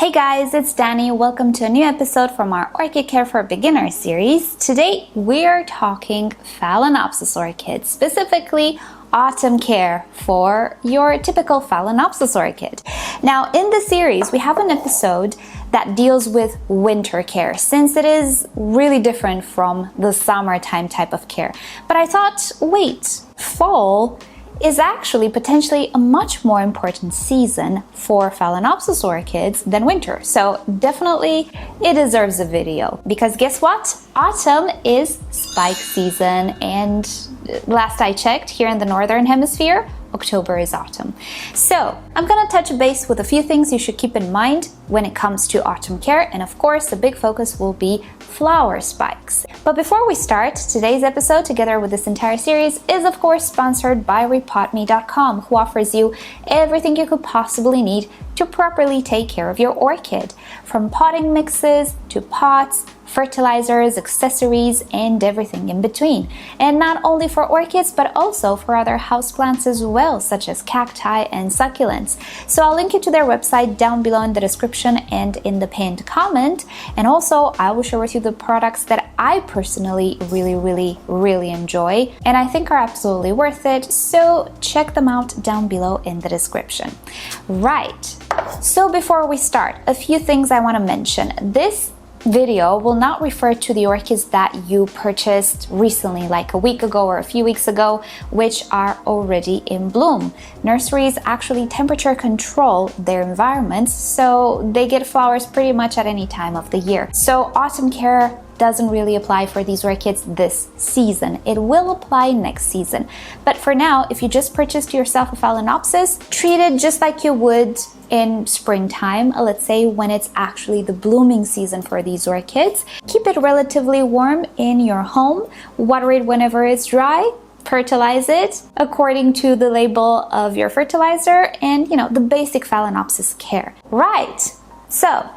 Hey guys, it's Danny. Welcome to a new episode from our Orchid Care for Beginners series. Today we're talking Phalaenopsis orchids, specifically autumn care for your typical Phalaenopsis orchid. Now in this series we have an episode that deals with winter care, since it is really different from the summertime type of care. But I thought, wait, fall is actually potentially a much more important season for Phalaenopsis orchids than winter. So definitely it deserves a video, because guess what? Autumn is spike season, and last I checked, here in the Northern Hemisphere, October is autumn. So I'm gonna touch base with a few things you should keep in mind when it comes to autumn care, and of course the big focus will be flower spikes. But before we start, today's episode, together with this entire series, is of course sponsored by rePotme.com, who offers you everything you could possibly need to properly take care of your orchid, from potting mixes to pots, fertilizers, accessories, and everything in between. And not only for orchids, but also for other houseplants as well, such as cacti and succulents. So I'll link you to their website down below in the description and in the pinned comment. And also I will share with you the products that I personally really enjoy and I think are absolutely worth it. So check them out down below in the description. Right. So before we start, a few things I want to mention. This video will not refer to the orchids that you purchased recently, like a week ago or a few weeks ago, which are already in bloom. Nurseries actually temperature control their environments, so they get flowers pretty much at any time of the year. So autumn care doesn't really apply for these orchids this season. It will apply next season. But for now, if you just purchased yourself a Phalaenopsis, treat it just like you would in springtime, let's say when it's actually the blooming season for these orchids. Keep it relatively warm in your home, water it whenever it's dry, fertilize it according to the label of your fertilizer, and the basic Phalaenopsis care. Right, so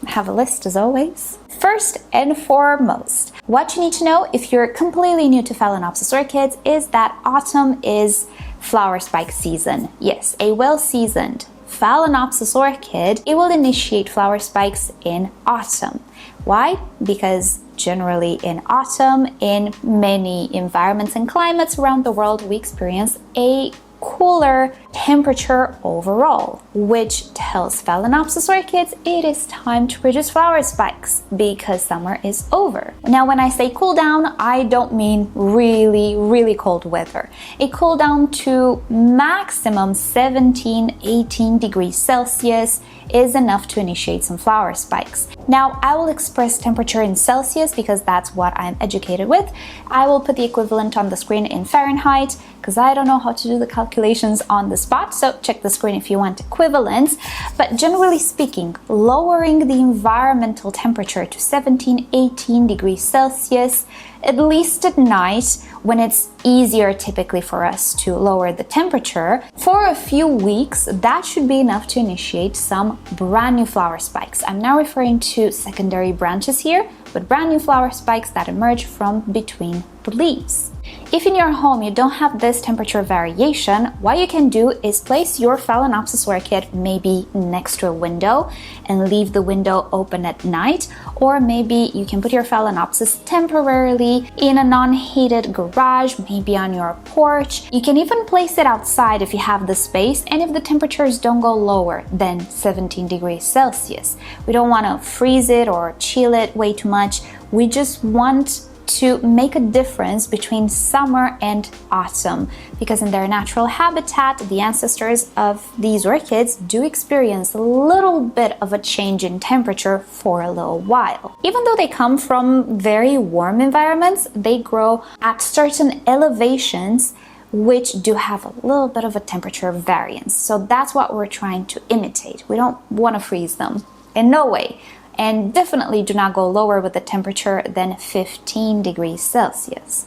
I have a list as always. First and foremost, what you need to know if you're completely new to Phalaenopsis orchids is that autumn is flower spike season. Yes, a well-seasoned Phalaenopsis orchid, it will initiate flower spikes in autumn. Why? Because generally in autumn, in many environments and climates around the world, we experience a cooler temperature overall, which tells Phalaenopsis orchids it is time to produce flower spikes because summer is over. Now when I say cool down, I don't mean really cold weather. A cool down to maximum 17-18 degrees Celsius is enough to initiate some flower spikes. Now I will express temperature in Celsius because that's what I'm educated with. I will put the equivalent on the screen in Fahrenheit because I don't know how to do the calculations on the spot, so check the screen if you want equivalents. But generally speaking, lowering the environmental temperature to 17-18 degrees Celsius, at least at night, when it's easier typically for us to lower the temperature, for a few weeks, that should be enough to initiate some brand new flower spikes. I'm now referring to secondary branches here, but brand new flower spikes that emerge from between the leaves. If in your home you don't have this temperature variation, what you can do is place your Phalaenopsis orchid maybe next to a window and leave the window open at night, or maybe you can put your Phalaenopsis temporarily in a non-heated garage, maybe on your porch. You can even place it outside if you have the space and if the temperatures don't go lower than 17 degrees Celsius. We don't want to freeze it or chill it way too much. We just want to make a difference between summer and autumn, because in their natural habitat, the ancestors of these orchids do experience a little bit of a change in temperature for a little while. Even though they come from very warm environments, they grow at certain elevations which do have a little bit of a temperature variance. So that's what we're trying to imitate. We don't want to freeze them, in no way. And definitely do not go lower with the temperature than 15 degrees Celsius.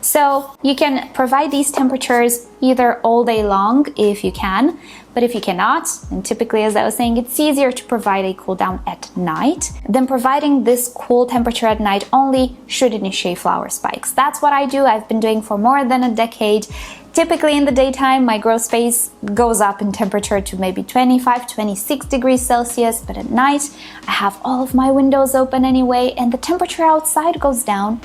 So you can provide these temperatures either all day long if you can, but if you cannot, and typically, as I was saying, it's easier to provide a cool down at night, then providing this cool temperature at night only should initiate flower spikes. That's what I do. I've been doing for more than a decade. Typically in the daytime, my grow space goes up in temperature to maybe 25, 26 degrees Celsius, but at night I have all of my windows open anyway, and the temperature outside goes down.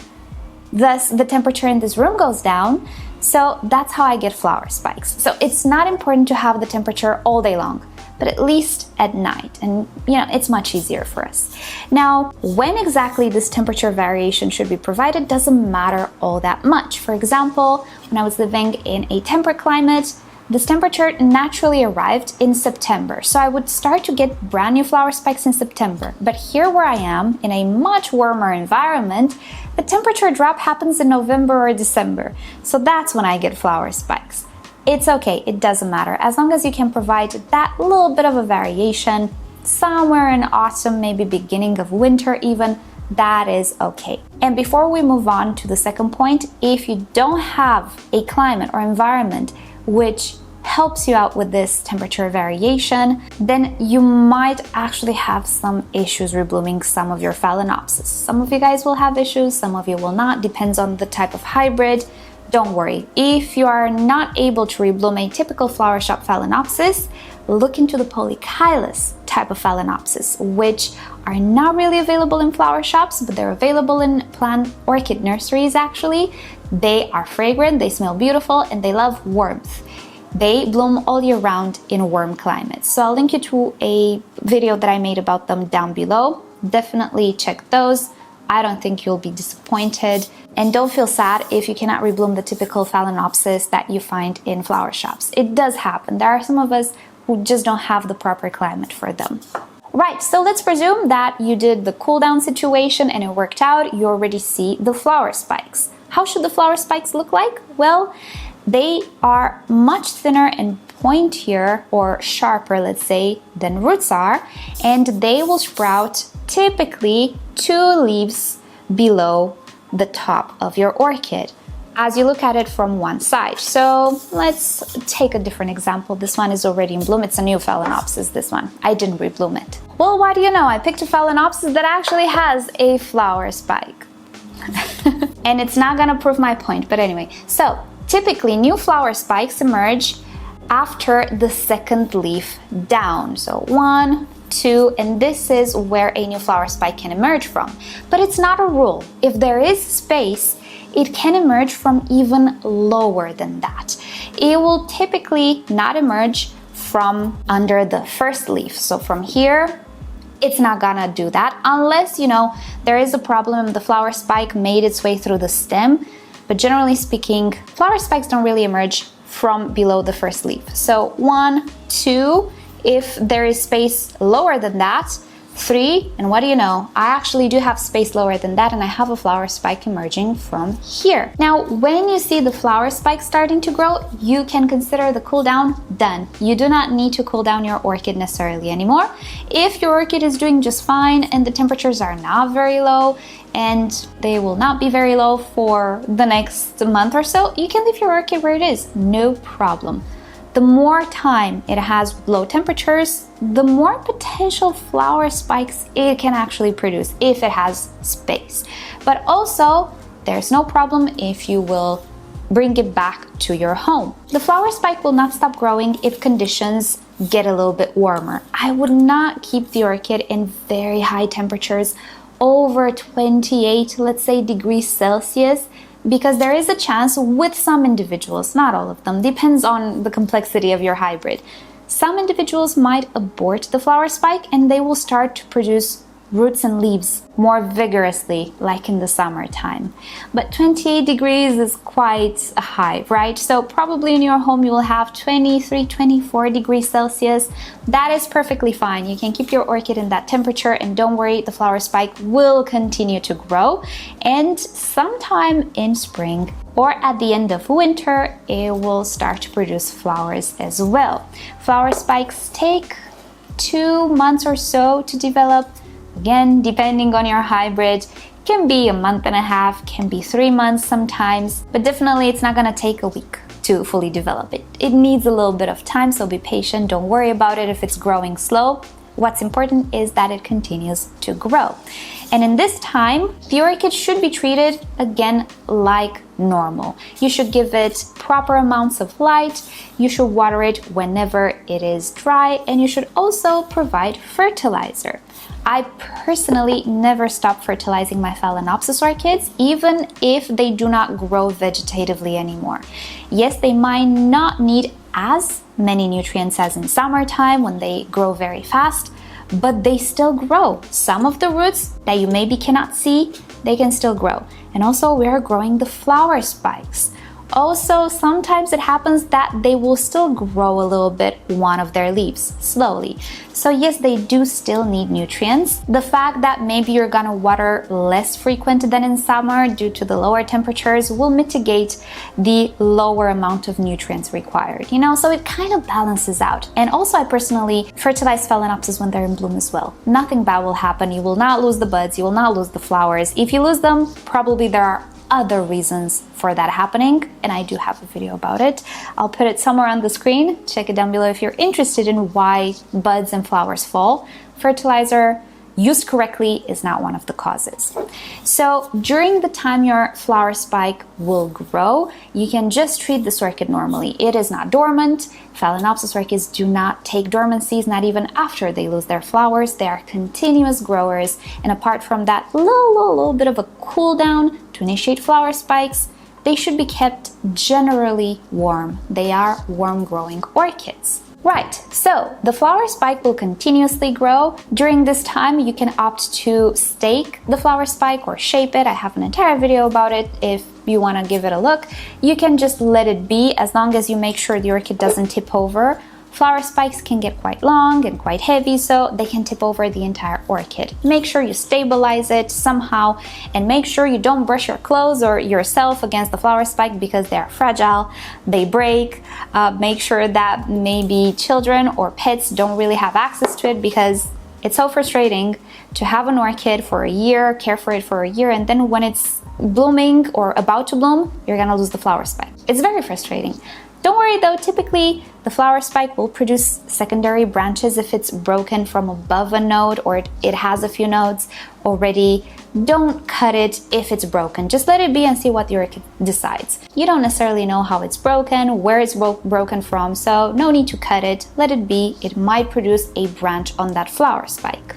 Thus, the temperature in this room goes down. So that's how I get flower spikes. So it's not important to have the temperature all day long, but at least at night. And it's much easier for us. Now, when exactly this temperature variation should be provided doesn't matter all that much. For example, when I was living in a temperate climate, this temperature naturally arrived in September. So I would start to get brand new flower spikes in September. But here where I am, in a much warmer environment, the temperature drop happens in November or December. So that's when I get flower spikes. It's okay, it doesn't matter. As long as you can provide that little bit of a variation, somewhere in autumn, maybe beginning of winter even, that is okay. And before we move on to the second point, if you don't have a climate or environment which helps you out with this temperature variation, then you might actually have some issues reblooming some of your Phalaenopsis. Some of you guys will have issues, some of you will not, depends on the type of hybrid. Don't worry, if you are not able to rebloom a typical flower shop Phalaenopsis, look into the polychylous type of Phalaenopsis, which are not really available in flower shops, but they're available in plant orchid nurseries actually. They are fragrant, they smell beautiful, and they love warmth. They bloom all year round in warm climates. So I'll link you to a video that I made about them down below. Definitely check those. I don't think you'll be disappointed. And don't feel sad if you cannot rebloom the typical Phalaenopsis that you find in flower shops. It does happen. There are some of us who just don't have the proper climate for them. Right, so let's presume that you did the cool down situation and it worked out. You already see the flower spikes. How should the flower spikes look like? Well, they are much thinner and pointier or sharper, let's say, than roots are, and they will sprout typically 2 leaves below the top of your orchid as you look at it from one side. So let's take a different example. This one is already in bloom. It's a new Phalaenopsis, this one. I didn't rebloom it. Well, what do you know? I picked a Phalaenopsis that actually has a flower spike. And it's not gonna prove my point, but anyway. So typically new flower spikes emerge after the second leaf down. So 1, 2, and this is where a new flower spike can emerge from. But it's not a rule. If there is space, it can emerge from even lower than that. It will typically not emerge from under the first leaf. So from here, it's not gonna do that unless, there is a problem, the flower spike made its way through the stem. But generally speaking, flower spikes don't really emerge from below the first leaf. So 1, 2, if there is space lower than that, 3, and what do you know? I actually do have space lower than that, and I have a flower spike emerging from here. Now, when you see the flower spike starting to grow, you can consider the cool down done. You do not need to cool down your orchid necessarily anymore. If your orchid is doing just fine and the temperatures are not very low, and they will not be very low for the next month or so, you can leave your orchid where it is, no problem. The more time it has with low temperatures, the more potential flower spikes it can actually produce if it has space. But also, there's no problem if you will bring it back to your home. The flower spike will not stop growing if conditions get a little bit warmer. I would not keep the orchid in very high temperatures over 28, let's say, degrees Celsius, because there is a chance with some individuals, not all of them, depends on the complexity of your hybrid. Some individuals might abort the flower spike and they will start to produce roots and leaves more vigorously, like in the summertime. But 28 degrees is quite high, right? So probably in your home you will have 23, 24 degrees Celsius. That is perfectly fine. You can keep your orchid in that temperature, and don't worry, the flower spike will continue to grow. And sometime in spring or at the end of winter, it will start to produce flowers as well. Flower spikes take 2 months or so to develop. Again, depending on your hybrid, can be a month and a half, can be 3 months sometimes, but definitely it's not gonna take a week to fully develop it. It needs a little bit of time, so be patient. Don't worry about it if it's growing slow. What's important is that it continues to grow. And in this time, the orchid should be treated again like normal. You should give it proper amounts of light, you should water it whenever it is dry, and you should also provide fertilizer. I personally never stop fertilizing my Phalaenopsis orchids, even if they do not grow vegetatively anymore. Yes, they might not need as many nutrients as in summertime when they grow very fast, but they still grow. Some of the roots that you maybe cannot see, they can still grow. And also we are growing the flower spikes. Also, sometimes it happens that they will still grow a little bit one of their leaves slowly. So yes, they do still need nutrients. The fact that maybe you're gonna water less frequent than in summer due to the lower temperatures will mitigate the lower amount of nutrients required, you know, so it kind of balances out. And also I personally fertilize Phalaenopsis when they're in bloom as well. Nothing bad will happen. You will not lose the buds, you will not lose the flowers. If you lose them, probably there are other reasons for that happening, and I do have a video about it. I'll put it somewhere on the screen. Check it down below if you're interested in why buds and flowers fall. Fertilizer used correctly is not one of the causes. So during the time your flower spike will grow, you can just treat this orchid normally. It is not dormant. Phalaenopsis orchids do not take dormancies, not even after they lose their flowers. They are continuous growers, and apart from that little bit of a cool down to initiate flower spikes, they should be kept generally warm. They are warm growing orchids. Right, so the flower spike will continuously grow. During this time, you can opt to stake the flower spike or shape it. I have an entire video about it if you want to give it a look. You can just let it be as long as you make sure the orchid doesn't tip over. Flower spikes can get quite long and quite heavy, so they can tip over the entire orchid. Make sure you stabilize it somehow, and make sure you don't brush your clothes or yourself against the flower spike because they are fragile, they break. Make sure that maybe children or pets don't really have access to it, because it's so frustrating to have an orchid for a year, care for it for a year, and then when it's blooming or about to bloom, you're gonna lose the flower spike. It's very frustrating. Don't worry though, typically the flower spike will produce secondary branches if it's broken from above a node or it has a few nodes already. Don't cut it if it's broken. Just let it be and see what the orchid decides. You don't necessarily know how it's broken, where it's broken from, so no need to cut it. Let it be. It might produce a branch on that flower spike.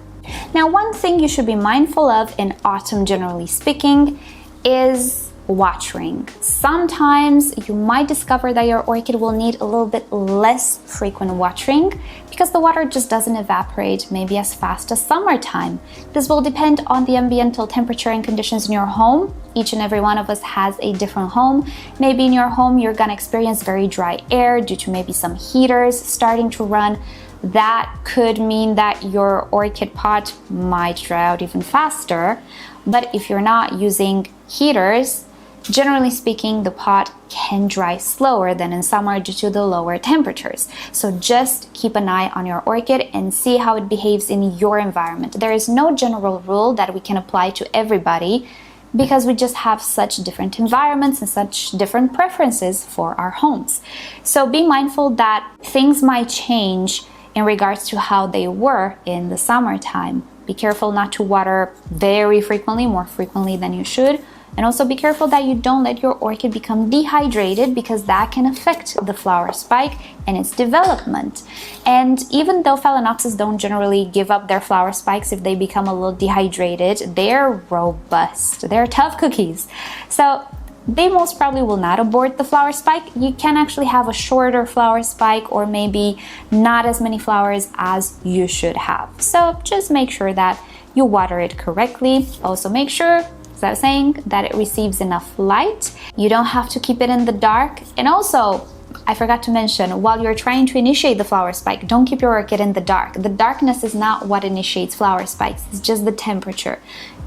Now, one thing you should be mindful of in autumn, generally speaking, is watering. Sometimes you might discover that your orchid will need a little bit less frequent watering because the water just doesn't evaporate maybe as fast as summertime. This will depend on the ambiental temperature and conditions in your home. Each and every one of us has a different home. Maybe in your home you're gonna experience very dry air due to maybe some heaters starting to run. That could mean that your orchid pot might dry out even faster. But if you're not using heaters, generally speaking, the pot can dry slower than in summer due to the lower temperatures. So just keep an eye on your orchid and see how it behaves in your environment. There is no general rule that we can apply to everybody because we just have such different environments and such different preferences for our homes. So be mindful that things might change in regards to how they were in the summertime. Be careful not to water very frequently, more frequently than you should. And also be careful that you don't let your orchid become dehydrated, because that can affect the flower spike and its development. And even though Phalaenopsis don't generally give up their flower spikes if they become a little dehydrated, they're robust, they're tough cookies. So they most probably will not abort the flower spike. You can actually have a shorter flower spike or maybe not as many flowers as you should have. So just make sure that you water it correctly. Also make sure, as I was saying, that it receives enough light. You don't have to keep it in the dark. And also, I forgot to mention, while you're trying to initiate the flower spike, don't keep your orchid in the dark. The darkness is not what initiates flower spikes, it's just the temperature.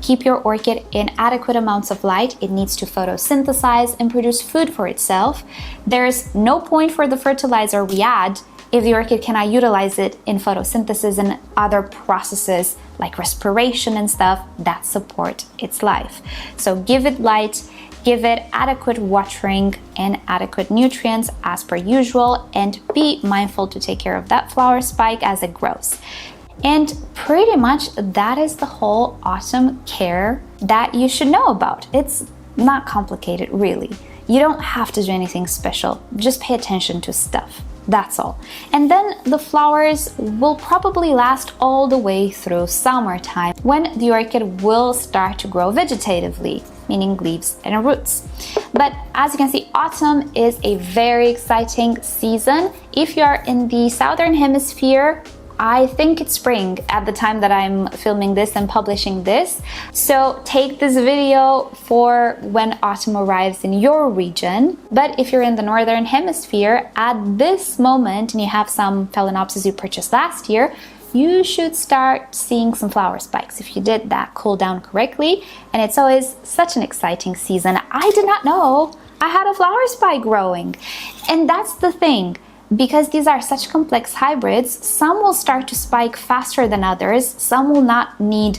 Keep your orchid in adequate amounts of light. It needs to photosynthesize and produce food for itself. There's no point for the fertilizer we add if the orchid cannot utilize it in photosynthesis and other processes like respiration and stuff that support its life. So give it light, give it adequate watering and adequate nutrients as per usual, and be mindful to take care of that flower spike as it grows. And pretty much that is the whole autumn care that you should know about. It's not complicated, really. You don't have to do anything special. Just pay attention to stuff. That's all. And then the flowers will probably last all the way through summertime, when the orchid will start to grow vegetatively, meaning leaves and roots. But as you can see, autumn is a very exciting season. If you are in the southern hemisphere, I think it's spring at the time that I'm filming this and publishing this. So take this video for when autumn arrives in your region. But if you're in the northern hemisphere, at this moment, and you have some Phalaenopsis you purchased last year, you should start seeing some flower spikes if you did that cool down correctly. And it's always such an exciting season. I did not know I had a flower spike growing. And that's the thing. Because these are such complex hybrids, some will start to spike faster than others. Some will not need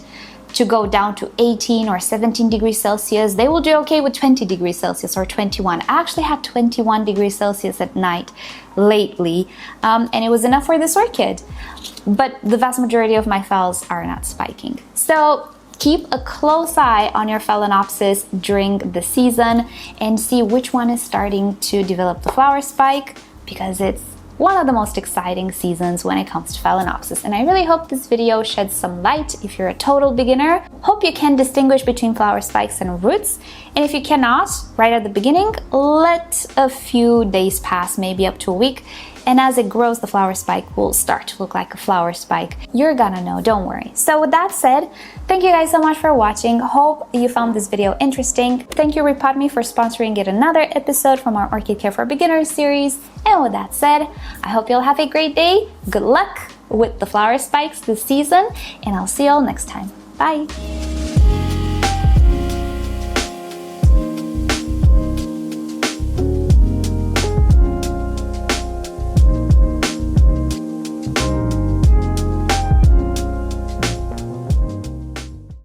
to go down to 18 or 17 degrees Celsius. They will do okay with 20 degrees Celsius or 21. I actually had 21 degrees Celsius at night lately, and it was enough for this orchid. But the vast majority of my phals are not spiking. So keep a close eye on your Phalaenopsis during the season and see which one is starting to develop the flower spike, because it's one of the most exciting seasons when it comes to Phalaenopsis. And I really hope this video sheds some light if you're a total beginner. Hope you can distinguish between flower spikes and roots. And if you cannot, right at the beginning, let a few days pass, maybe up to a week. And as it grows, the flower spike will start to look like a flower spike. You're gonna know, don't worry. So with that said, thank you guys so much for watching. Hope you found this video interesting. Thank you rePotme for sponsoring yet another episode from our Orchid Care for Beginners series. And with that said, I hope you'll have a great day. Good luck with the flower spikes this season, and I'll see you all next time. Bye.